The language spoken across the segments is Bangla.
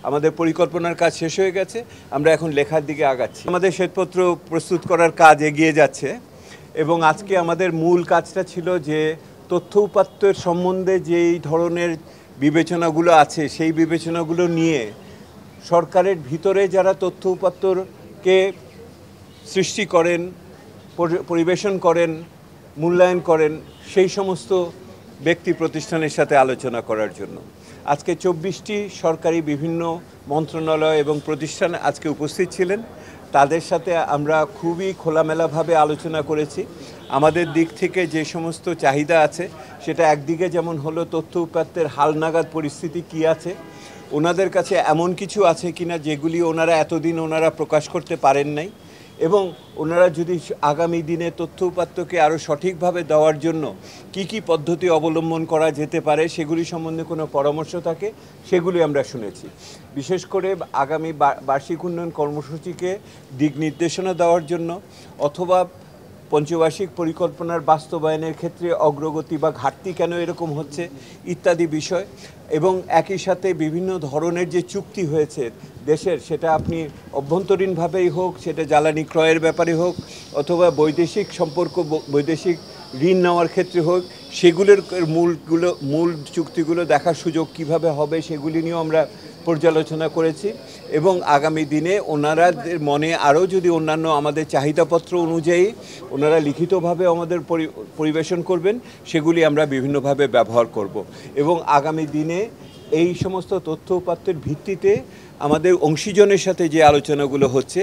আমাদের পরিকল্পনার কাজ শেষ হয়ে গেছে, আমরা এখন লেখার দিকে আগাচ্ছি। আমাদের শ্বেতপত্র প্রস্তুত করার কাজ এগিয়ে যাচ্ছে এবং আজকে আমাদের মূল কাজটা ছিল যে তথ্য উপাত্তের সম্বন্ধে যেই ধরনের বিবেচনাগুলো আছে সেই বিবেচনাগুলো নিয়ে সরকারের ভিতরে যারা তথ্য উপাত্তকে সৃষ্টি করেন, পরিবেশন করেন, মূল্যায়ন করেন সেই সমস্ত ব্যক্তি প্রতিষ্ঠানের সাথে আলোচনা করার জন্য আজকে 24টি সরকারি বিভিন্ন মন্ত্রণালয় এবং প্রতিষ্ঠান আজকে উপস্থিত ছিলেন। তাদের সাথে আমরা খুবই খোলামেলাভাবে আলোচনা করেছি। আমাদের দিক থেকে যে সমস্ত চাহিদা আছে সেটা একদিকে যেমন হলো তথ্য উপাত্তের হালনাগাদ পরিস্থিতি কী আছে, ওনাদের কাছে এমন কিছু আছে কিনা যেগুলি ওনারা এতদিন প্রকাশ করতে পারেন নাই, এবং ওনারা যদি আগামী দিনে তথ্য উপাত্তকে আরও সঠিকভাবে দেওয়ার জন্য কি পদ্ধতি অবলম্বন করা যেতে পারে সেগুলি সম্বন্ধে কোনো পরামর্শ থাকে সেগুলি আমরা শুনেছি। বিশেষ করে আগামী বার্ষিক উন্নয়ন কর্মসূচিকে দিক নির্দেশনা দেওয়ার জন্য অথবা পঞ্চবার্ষিক পরিকল্পনার বাস্তবায়নের ক্ষেত্রে অগ্রগতি বা ঘাটতি কেন এরকম হচ্ছে ইত্যাদি বিষয়, এবং একই সাথে বিভিন্ন ধরনের যে চুক্তি হয়েছে দেশের, সেটা আপনি অভ্যন্তরীণভাবেই হোক, সেটা জ্বালানি ক্রয়ের ব্যাপারে হোক অথবা বৈদেশিক সম্পর্ক, বৈদেশিক ঋণ নেওয়ার ক্ষেত্রে হোক, সেগুলোর মূল চুক্তিগুলো দেখার সুযোগ কিভাবে হবে সেগুলি নিয়েও আমরা পর্যালোচনা করেছি। এবং আগামী দিনে ওনারাদের মনে আরও যদি অন্যান্য আমাদের চাহিদাপত্র অনুযায়ী ওনারা লিখিতভাবে আমাদের পরিবেশন করবেন সেগুলি আমরা বিভিন্নভাবে ব্যবহার করব। এবং আগামী দিনে এই সমস্ত তথ্য উপাত্তের ভিত্তিতে আমাদের অংশীজনের সাথে যে আলোচনাগুলো হচ্ছে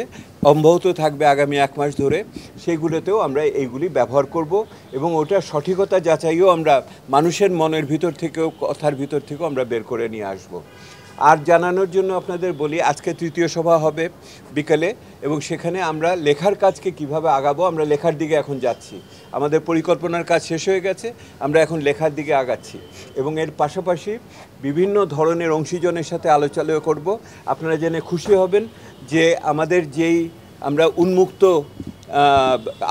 অব্যাহত থাকবে আগামী 1 মাস ধরে, সেগুলোতেও আমরা এইগুলি ব্যবহার করব এবং ওটার সঠিকতা যাচাইও আমরা মানুষের মনের ভিতর থেকেও, কথার ভিতর থেকেও আমরা বের করে নিয়ে আসব। আর জানানোর জন্য আপনাদের বলি, আজকে 3য় সভা হবে বিকালে এবং সেখানে আমরা লেখার কাজকে কিভাবে আগাবো, আমরা লেখার দিকে এখন যাচ্ছি। আমাদের পরিকল্পনার কাজ শেষ হয়ে গেছে, আমরা এখন লেখার দিকে আগাচ্ছি এবং এর পাশাপাশি বিভিন্ন ধরনের অংশীজনের সাথে আলোচনা করব। আপনারা জেনে খুশি হবেন যে আমাদের আমরা উন্মুক্ত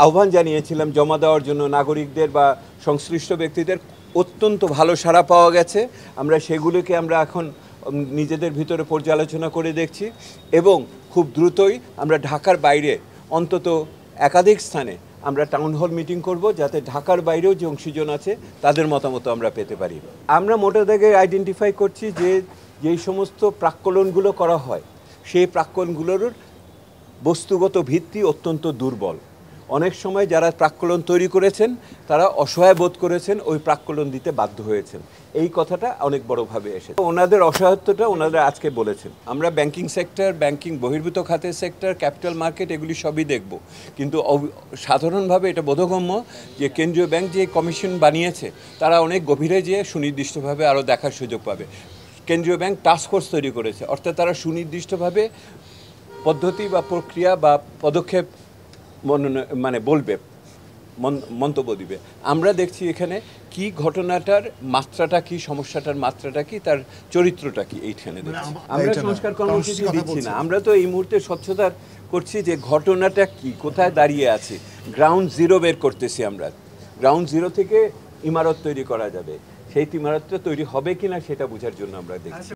আহ্বান জানিয়েছিলাম জমা দেওয়ার জন্য নাগরিকদের বা সংশ্লিষ্ট ব্যক্তিদের, অত্যন্ত ভালো সাড়া পাওয়া গেছে। আমরা সেগুলোকে এখন নিজেদের ভিতরে পর্যালোচনা করে দেখছি এবং খুব দ্রুতই আমরা ঢাকার বাইরে অন্তত একাধিক স্থানে আমরা টাউন হল মিটিং করব, যাতে ঢাকার বাইরেও যে অংশীজন আছে তাদের মতামত আমরা পেতে পারি। আমরা মোটা দাগে আইডেন্টিফাই করছি যে যেই সমস্ত প্রাক্কলনগুলো করা হয় সেই প্রাক্কলনগুলোর বস্তুগত ভিত্তি অত্যন্ত দুর্বল। অনেক সময় যারা প্রাক্কলন তৈরি করেছেন তারা অসহায় বোধ করেছেন, ওই প্রাক্কলন দিতে বাধ্য হয়েছেন। এই কথাটা অনেক বড়ভাবে এসেছে। ওনাদের অসহায়ত্বটা ওনারা আজকে বলেছেন। আমরা ব্যাংকিং সেক্টর, ব্যাংকিং বহির্ভূত খাতের সেক্টর, ক্যাপিটাল মার্কেট এগুলি সবই দেখব, কিন্তু সাধারণভাবে এটা বোধগম্য যে কেন্দ্রীয় ব্যাংক যে কমিশন বানিয়েছে তারা অনেক গভীরে যেয়ে সুনির্দিষ্টভাবে আরও দেখার সুযোগ পাবে। কেন্দ্রীয় ব্যাংক টাস্কফোর্স তৈরি করেছে, অর্থাৎ তারা সুনির্দিষ্টভাবে পদ্ধতি বা প্রক্রিয়া বা পদক্ষেপ বলবে, মন্তব্য দিবে। আমরা দেখছি এখানে কি ঘটনাটার মাত্রাটা কি, সমস্যাটার মাত্রাটা কি, তার চরিত্রটা কি, এইখানে দেখছি। আমরা সংস্কার কর্মসূচি দিচ্ছি না, আমরা তো এই মুহূর্তে স্বচ্ছতার করছি যে ঘটনাটা কি, কোথায় দাঁড়িয়ে আছে, গ্রাউন্ড জিরো বের করতেছি। আমরা গ্রাউন্ড জিরো থেকে ইমারত তৈরি করা যাবে, সেই ইমারতটা তৈরি হবে কিনা সেটা বোঝার জন্য আমরা দেখছি।